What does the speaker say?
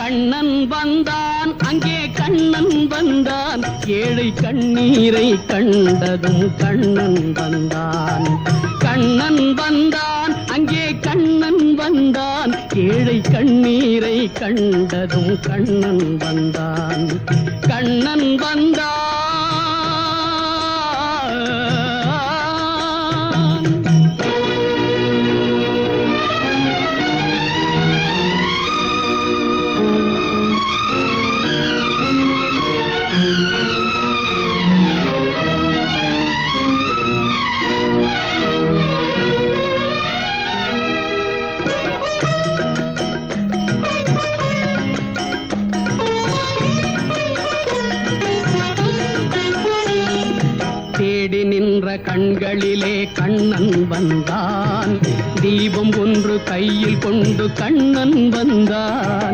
கண்ணன் வந்தான் அங்கே கண்ணன் வந்தான் ஏழை கண்ணீரை கண்டதும் கண்ணன் வந்தான். கண்ணன் வந்தான் அங்கே கண்ணன் வந்தான் ஏழை கண்ணீரை கண்டதும் கண்ணன் வந்தான். கண்ணன் வந்தான். தேடி நின்ற கண்களிலே கண்ணன் வந்தான். தீபம் ஒன்று கையில் கொண்டு கண்ணன் வந்தான்.